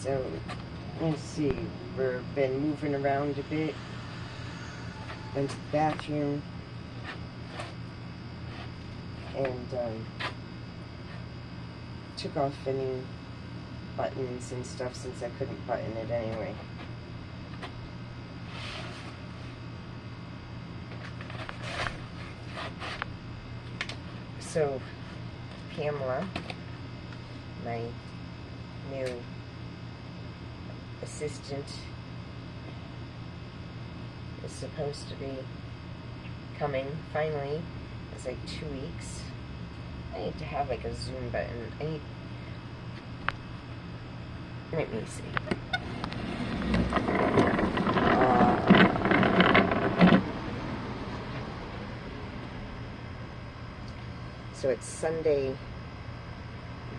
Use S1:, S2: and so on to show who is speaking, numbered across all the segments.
S1: So, let's see, we've been moving around a bit. Went to the bathroom. And took off any buttons and stuff since I couldn't button it anyway. So, Pamela, my new assistant, is supposed to be coming finally. It's like 2 weeks. I need to have like a Zoom button. Let me see. So it's Sunday,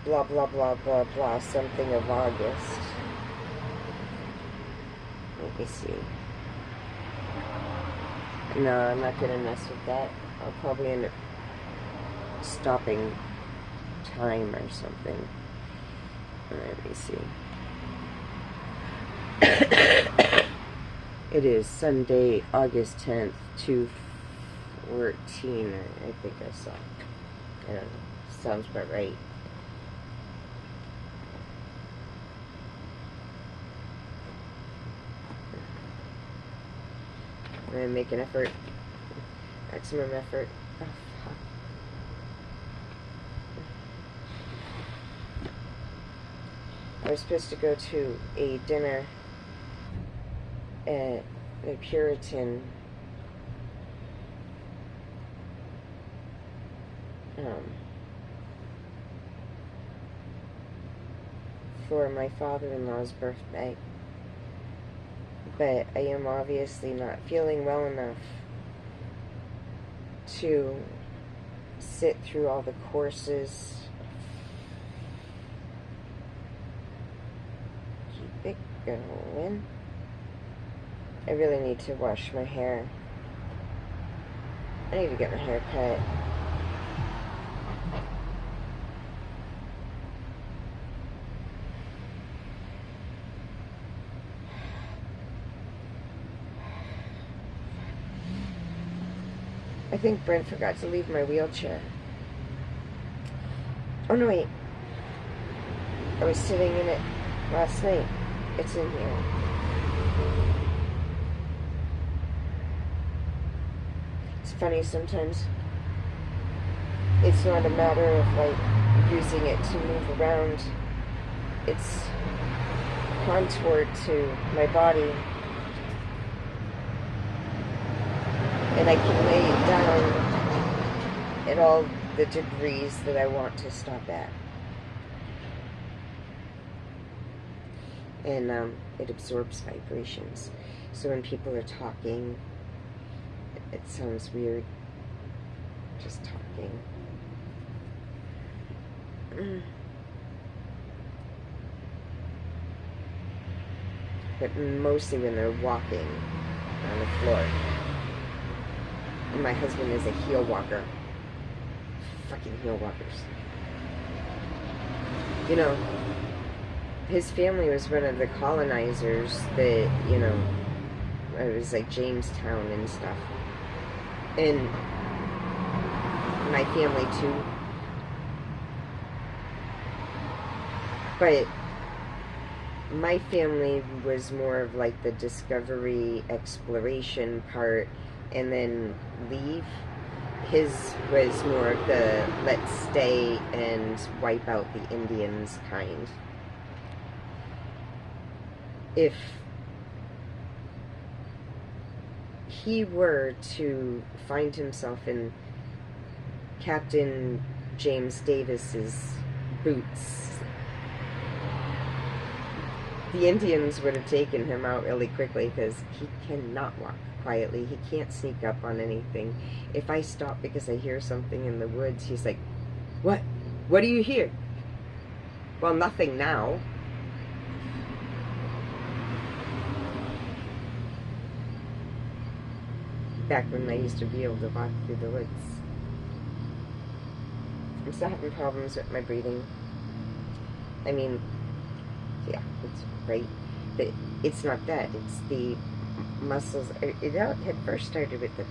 S1: blah, blah, blah, blah, blah, something of August. Let me see. No, I'm not going to mess with that. I'll probably end up stopping time or something. Let me see. It is Sunday, August 10th, 2:14, I think I saw. I don't know. Sounds about right. I'm going to make an effort. Maximum effort. Oh, fuck. I was supposed to go to a dinner at the Puritan for my father-in-law's birthday, but I am obviously not feeling well enough to sit through all the courses. Keep it going. I really need to wash my hair. I need to get my hair cut. I think Brent forgot to leave my wheelchair. Oh no, wait. I was sitting in it last night. It's in here. It's funny sometimes. It's not a matter of like using it to move around. It's contoured to my body. And I can lay it down at all the degrees that I want to stop at. And it absorbs vibrations. So when people are talking, it sounds weird. Just talking. But mostly when they're walking on the floor. And my husband is a heel walker. Fucking heel walkers. You know, his family was one of the colonizers that, you know, it was like Jamestown and stuff. And my family too. But my family was more of like the discovery, exploration part, and then leave. His was more of the let's stay and wipe out the Indians kind. If he were to find himself in Captain James Davis's boots, the Indians would have taken him out really quickly because he cannot walk quietly. He can't sneak up on anything. If I stop because I hear something in the woods, he's like, "What? What do you hear?" Well, nothing now. Back when I used to be able to walk through the woods. I'm still having problems with my breathing. I mean, Yeah, it's right. But it's not that. It's the muscles. It had first started with the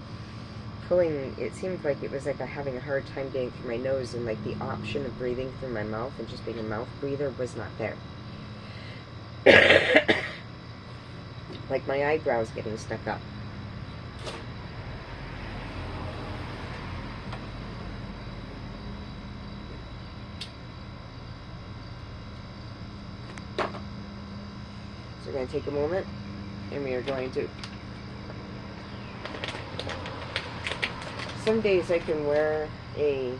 S1: pulling. It seemed like it was like having a hard time getting through my nose, and like the option of breathing through my mouth and just being a mouth breather was not there. Like my eyebrows getting stuck up. So we're going to take a moment, and we are going to... Some days I can wear a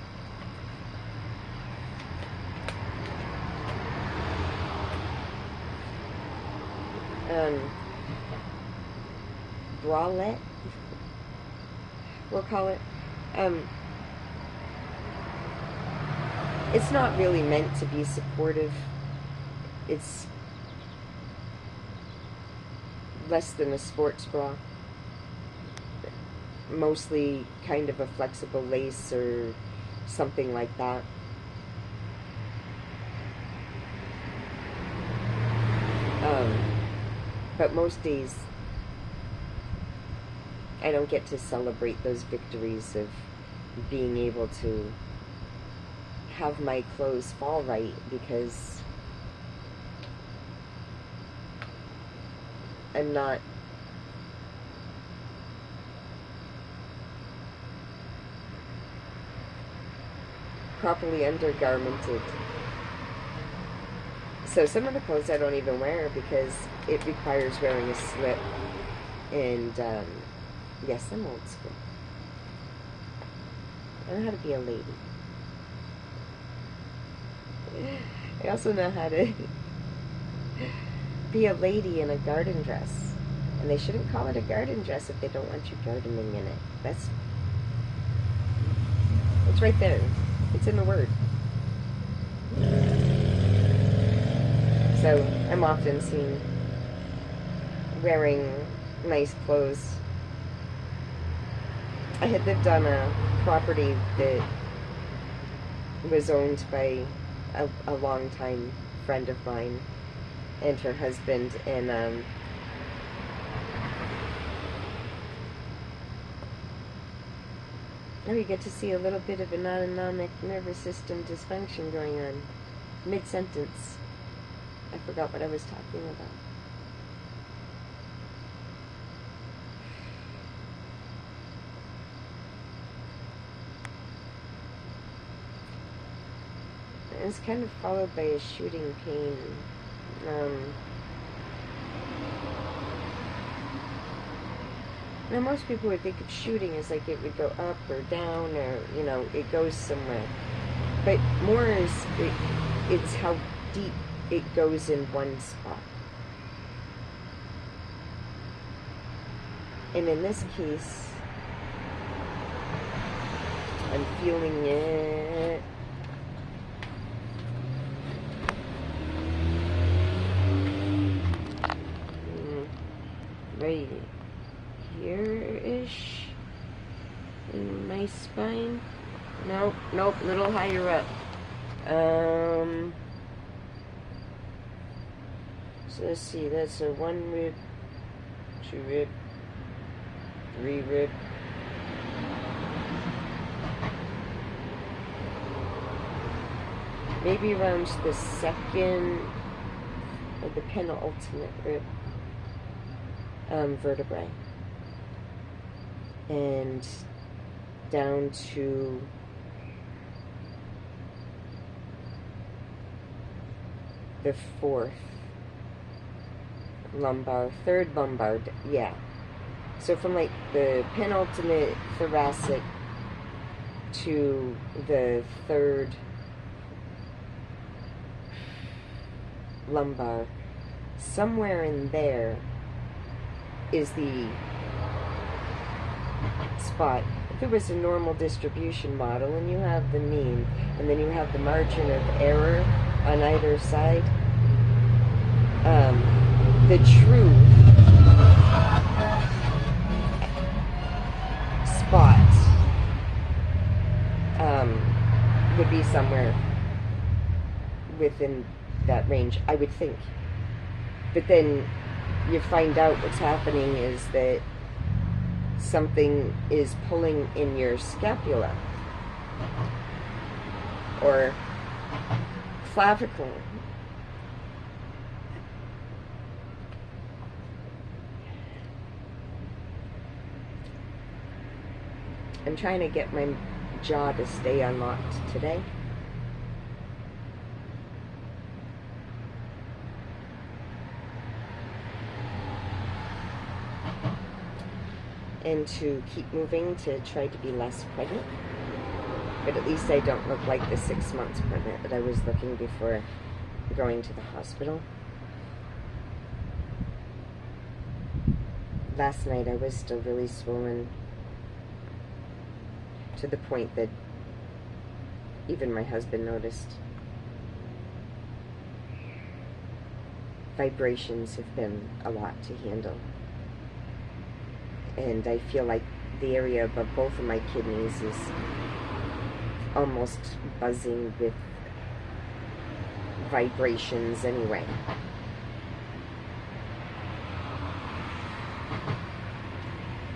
S1: bralette, we'll call it. It's not really meant to be supportive. It's less than a sports bra. Mostly kind of a flexible lace or something like that. But most days I don't get to celebrate those victories of being able to have my clothes fall right, because I'm not properly undergarmented. So some of the clothes I don't even wear because it requires wearing a slip. And yes, I'm old school. I know how to be a lady. I also know how to be a lady in a garden dress. And they shouldn't call it a garden dress if they don't want you gardening in it. It's right there. It's in the word. So I'm often seen wearing nice clothes. I had lived on a property that was owned by a longtime friend of mine and her husband, and now you get to see a little bit of an autonomic nervous system dysfunction going on mid-sentence. I forgot what I was talking about. It's kind of followed by a shooting pain. Now most people would think of shooting as like it would go up or down, or it goes somewhere. But more is it's how deep it goes in one spot. And in this case, I'm feeling it. Right here-ish in my spine. Nope, little higher up. So let's see, that's a 1 rib, 2 rib, 3 rib. Maybe around the second or the penultimate rib vertebrae. And down to the third lumbar, yeah. So from like the penultimate thoracic to the third lumbar, somewhere in there is the spot. If it was a normal distribution model and you have the mean and then you have the margin of error on either side, the true spot would be somewhere within that range, I would think. But then you find out what's happening is that something is pulling in your scapula or clavicle. I'm trying to get my jaw to stay unlocked today. And to keep moving to try to be less pregnant. But at least I don't look like the 6 months pregnant that I was looking before going to the hospital. Last night I was still really swollen to the point that even my husband noticed. Vibrations have been a lot to handle. And I feel like the area above both of my kidneys is almost buzzing with vibrations anyway.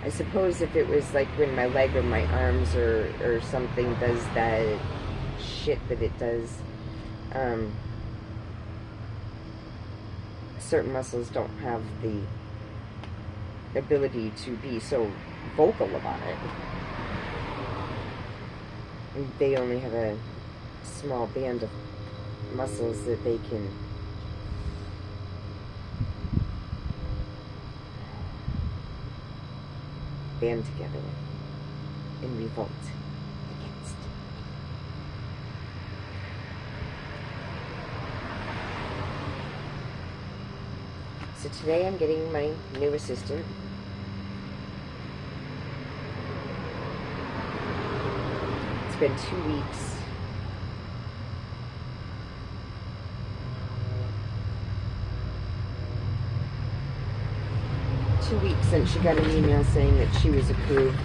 S1: I suppose if it was like when my leg or my arms or something does that shit that it does, certain muscles don't have the ability to be so vocal about it. They only have a small band of muscles that they can band together and revolt against. So today I'm getting my new assistant. It's been 2 weeks. Since she got an email saying that she was approved.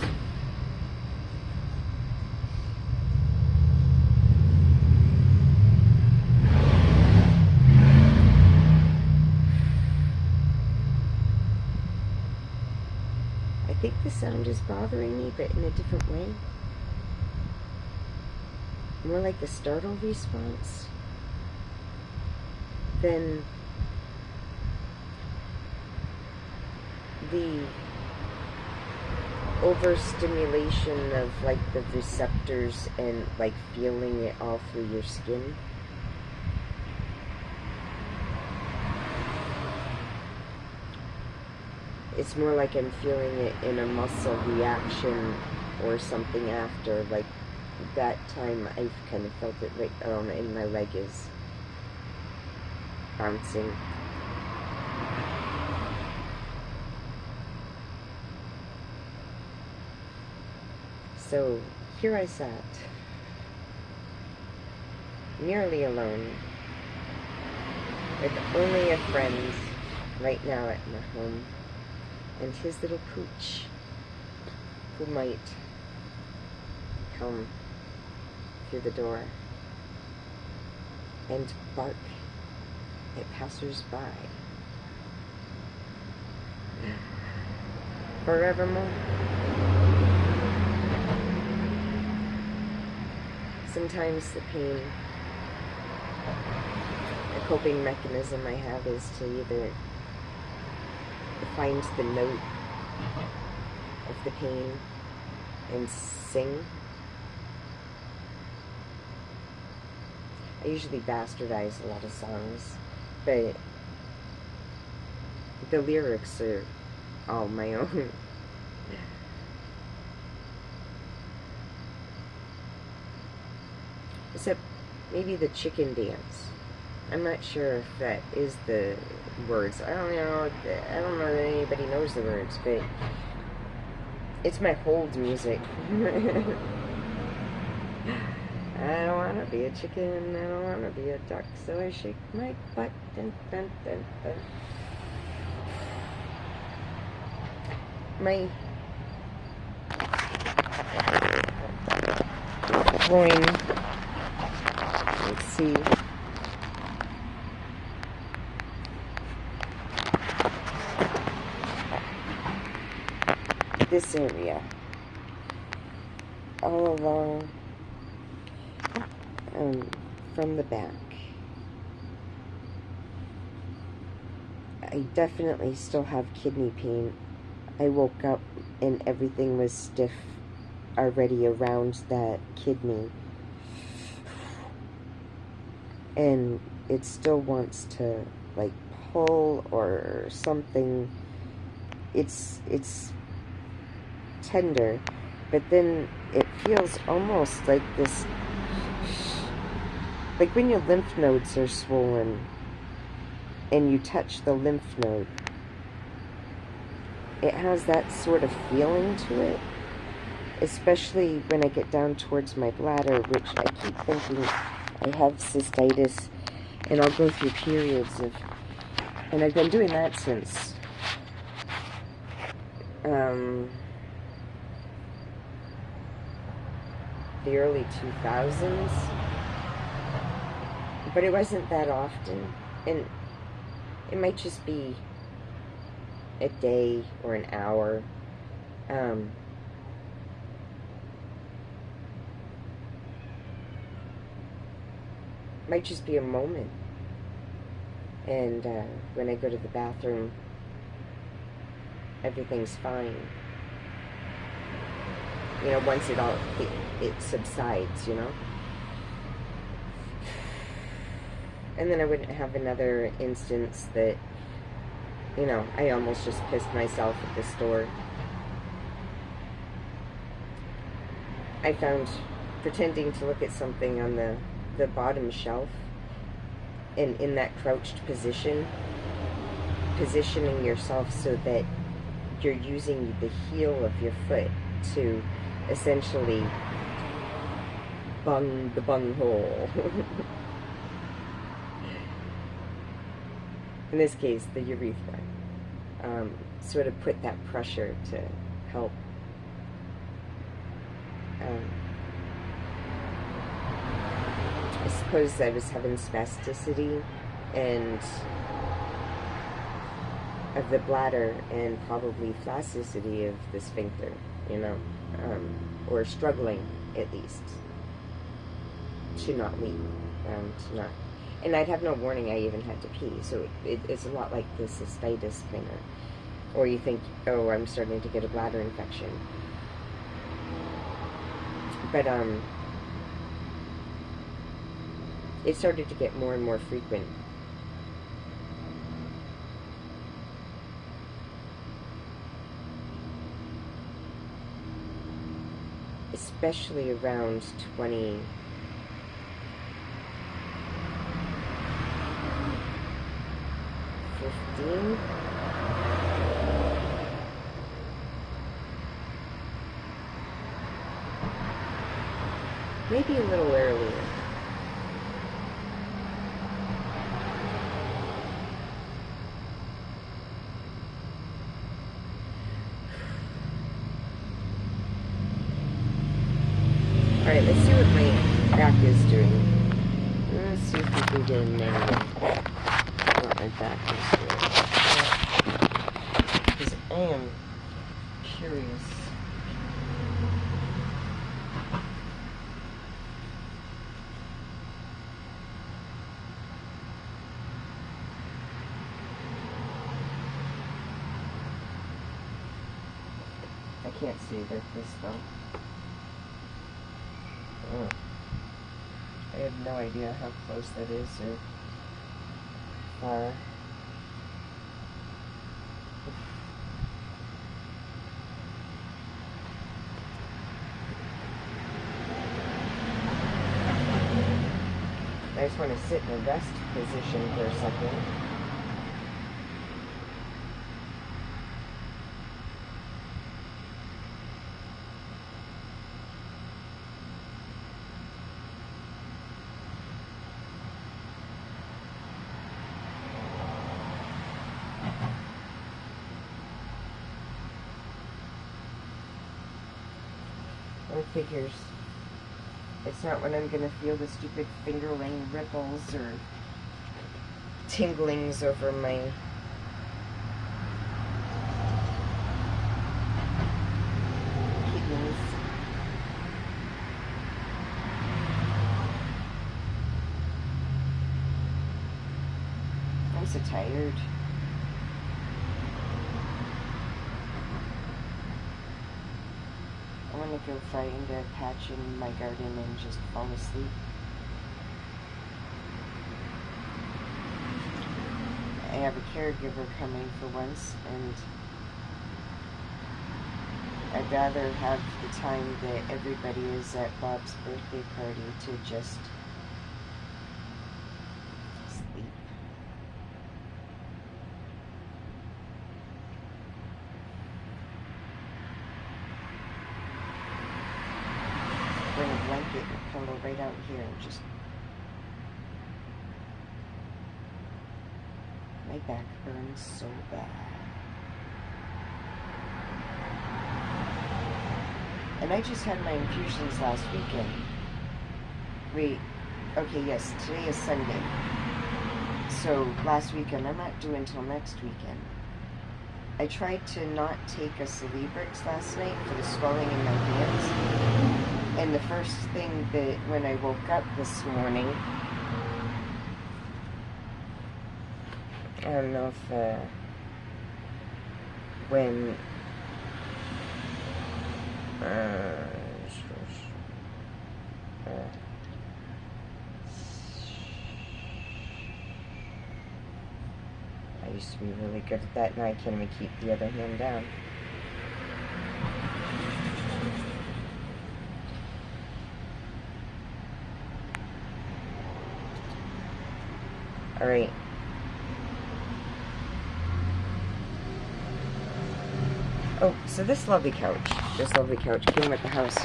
S1: I think the sound is bothering me, but in a different way. More like the startle response than the overstimulation of like the receptors and like feeling it all through your skin. It's more like I'm feeling it in a muscle reaction or something after. Like that time I've kind of felt it right and my leg is bouncing. So here I sat, nearly alone, with only a friend right now at my home, and his little pooch, who might come through the door and bark at passers-by forevermore. Sometimes the pain, a coping mechanism I have is to either find the note of the pain and sing. I usually bastardize a lot of songs, but the lyrics are all my own. Except maybe the chicken dance. I'm not sure if that is the words. I don't know that anybody knows the words, but it's my hold music. I don't want to be a chicken, I don't want to be a duck, so I shake my butt. Dun, dun, dun, dun. My groin, let's see, this area, all along from the back. I definitely still have kidney pain. I woke up and everything was stiff already around that kidney, and it still wants to like pull or something. It's tender, but then it feels almost like this, like when your lymph nodes are swollen and you touch the lymph node, it has that sort of feeling to it, especially when I get down towards my bladder, which I keep thinking I have cystitis, and I'll go through periods of, and I've been doing that since the early 2000s, but it wasn't that often, and it might just be a day or an hour. Might just be a moment, and when I go to the bathroom, everything's fine. You know, once it subsides, you know. And then I wouldn't have another instance that, you know, I almost just pissed myself at the store. I found pretending to look at something on the bottom shelf, and in that crouched position, positioning yourself so that you're using the heel of your foot to essentially bung the bunghole. In this case, the urethra. Sort of put that pressure to help I suppose I was having spasticity and of the bladder, and probably flaccidity of the sphincter, you know, or struggling at least to not leak, to not, and I'd have no warning I even had to pee, so it's a lot like the cystitis kind of, or you think, oh, I'm starting to get a bladder infection, but it started to get more and more frequent. Especially around 2015. Maybe a little earlier. Alright, let's see what my back is doing. Let's see if we can get in there. What my back is doing. Because I am curious. I can't see like this though. Oh. I have no idea how close that is or far. I just want to sit in a rest position for a second. Figures. It's not when I'm gonna feel the stupid fingerling ripples or tinglings over my things. I'm so tired. I want to go find a patch in my garden and just fall asleep. I have a caregiver coming for once, and I'd rather have the time that everybody is at Bob's birthday party to just sleep. Bring a blanket and pillow right out here and just... My back burns so bad. And I just had my infusions last weekend. Okay, yes, today is Sunday. So last weekend, I'm not due until next weekend. I tried to not take a Celebrix last night for the swelling in my hands. And the first thing that when I woke up this morning, I don't know if, when, I used to be really good at that, now I can't even keep the other hand down. Alright. Oh, so this lovely couch came with the house.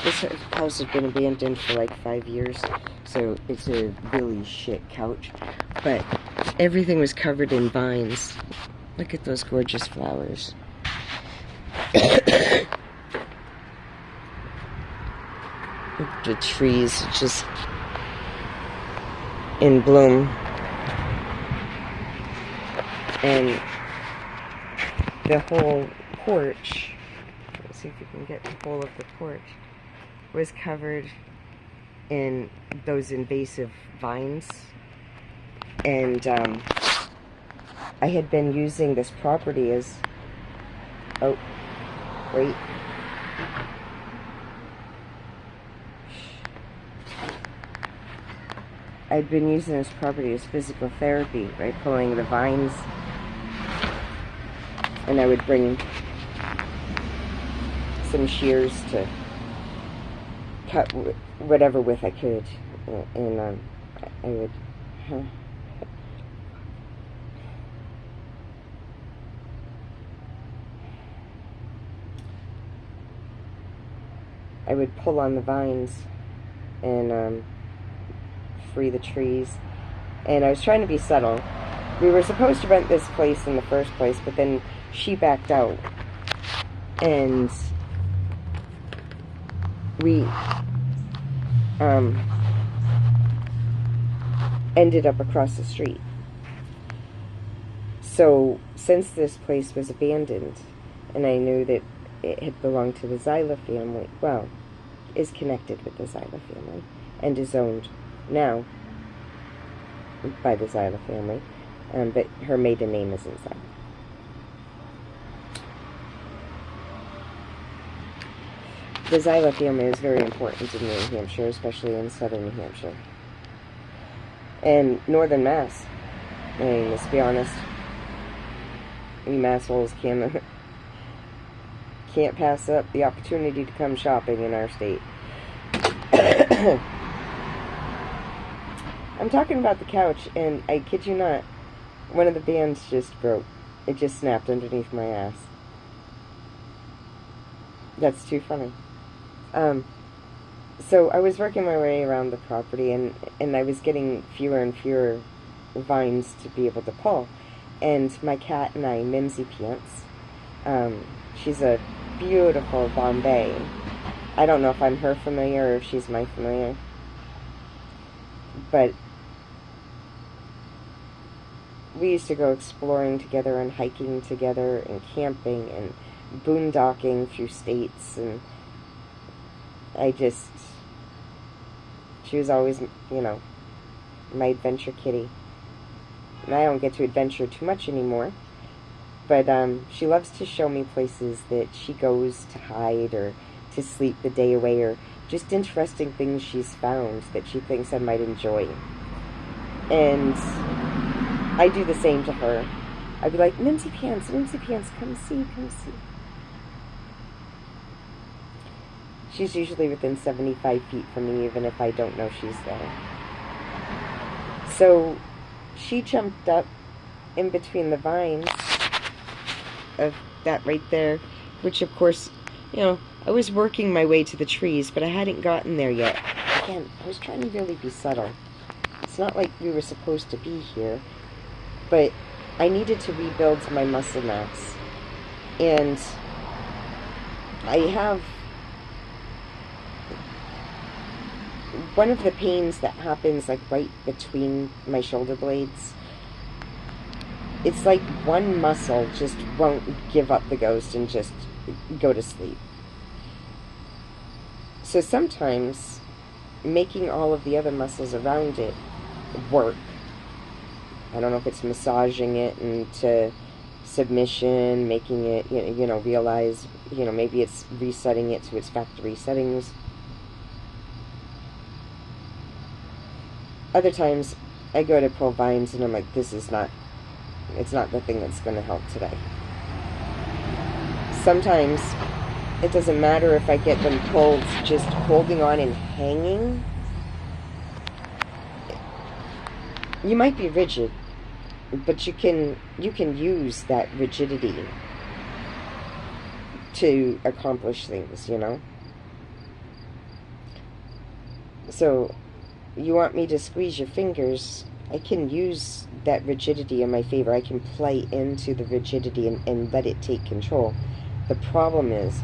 S1: This house has been abandoned for like 5 years, so it's a really shit couch. But everything was covered in vines. Look at those gorgeous flowers. The trees just in bloom. And the whole porch, let's see if you can get the whole of the porch, was covered in those invasive vines. And I had been using this property as, oh, wait. I'd been using this property as physical therapy, right? Pulling the vines, and I would bring some shears to cut whatever with I could, and I would, I would pull on the vines and free the trees. And I was trying to be subtle. We were supposed to rent this place in the first place, but then she backed out, and we ended up across the street. So since this place was abandoned, and I knew that it had belonged to the Zyla family, well, is connected with the Zyla family, and is owned now by the Zyla family, but her maiden name isn't Zyla. The Zyla family is very important in New Hampshire, especially in southern New Hampshire. And northern Mass. I mean, let's be honest, you massholes can't pass up the opportunity to come shopping in our state. I'm talking about the couch, and I kid you not, one of the bands just broke. It just snapped underneath my ass. That's too funny. So I was working my way around the property, and I was getting fewer and fewer vines to be able to pull. And my cat and I, Mimsy Pants, she's a beautiful Bombay. I don't know if I'm her familiar or if she's my familiar. But we used to go exploring together and hiking together and camping and boondocking through states, and She was always, my adventure kitty. And I don't get to adventure too much anymore. But she loves to show me places that she goes to hide or to sleep the day away, or just interesting things she's found that she thinks I might enjoy. And I do the same to her. I'd be like, Minty Pants, come see. She's usually within 75 feet from me, even if I don't know she's there. So she jumped up in between the vines of that right there, which of course, I was working my way to the trees, but I hadn't gotten there yet. Again, I was trying to really be subtle. It's not like we were supposed to be here, but I needed to rebuild my muscle mass. And I have one of the pains that happens like right between my shoulder blades. It's like one muscle just won't give up the ghost and just go to sleep. So sometimes making all of the other muscles around it work. I don't know if it's massaging it into submission, making it, realize, maybe it's resetting it to its factory settings. Other times I go to pull vines and I'm like, it's not the thing that's going to help today. Sometimes it doesn't matter if I get them pulled, just holding on and hanging. You might be rigid, but you can use that rigidity to accomplish things, So you want me to squeeze your fingers, I can use that rigidity in my favor. I can play into the rigidity and let it take control. The problem is,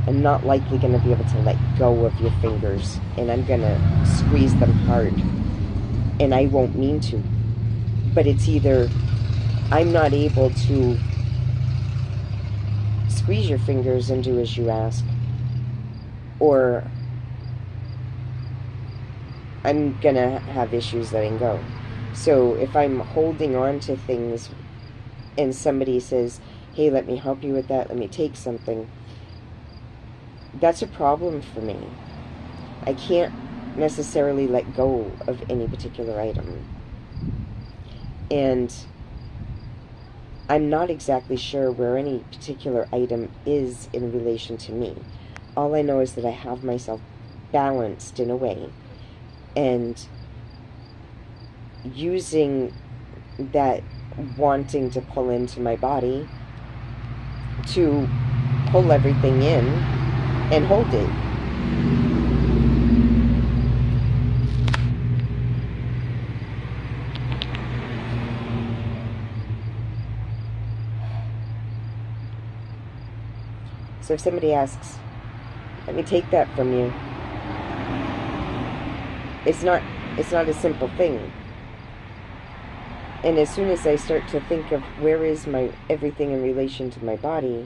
S1: I'm not likely going to be able to let go of your fingers, and I'm going to squeeze them hard, and I won't mean to. But it's either I'm not able to squeeze your fingers and do as you ask, or I'm going to have issues letting go. So if I'm holding on to things and somebody says, hey, let me help you with that, let me take something, that's a problem for me. I can't necessarily let go of any particular item. And I'm not exactly sure where any particular item is in relation to me. All I know is that I have myself balanced in a way, and using that wanting to pull into my body to pull everything in and hold it. So if somebody asks, let me take that from you, it's not a simple thing. And as soon as I start to think of where is my everything in relation to my body,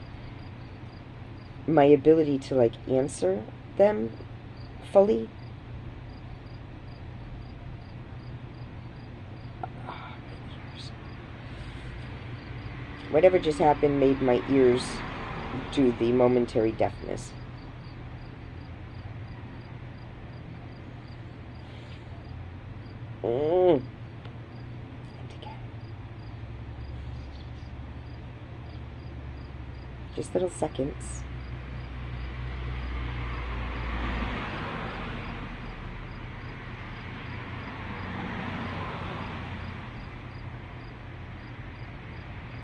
S1: my ability to answer them fully, whatever just happened made my ears do the momentary deafness. And again. Just little seconds.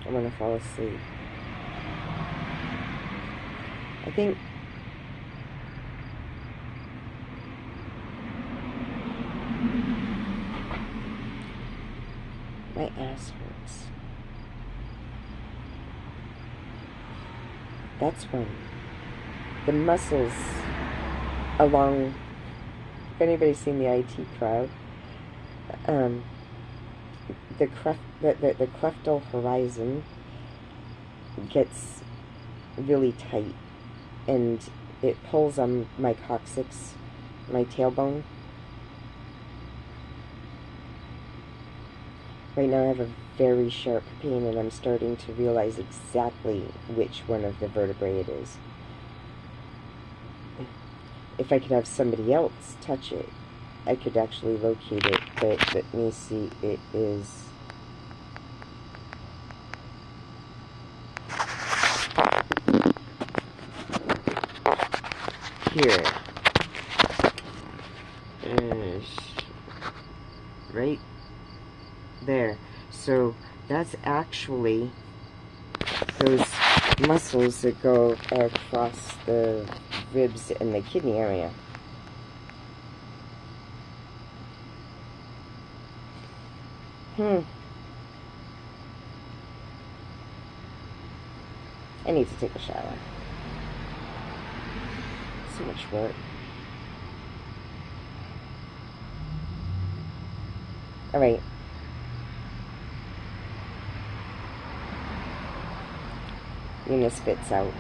S1: I'm gonna fall asleep. I think my ass hurts. That's when the muscles along, if anybody's seen the IT Crowd, the cleftal horizon gets really tight, and it pulls on my coccyx, my tailbone. Right now I have a very sharp pain, and I'm starting to realize exactly which one of the vertebrae it is. If I could have somebody else touch it, I could actually locate it, but let me see, it is... here. Right there. So that's actually those muscles that go across the ribs and the kidney area. I need to take a shower. So much work. Alright. Eunice spits out.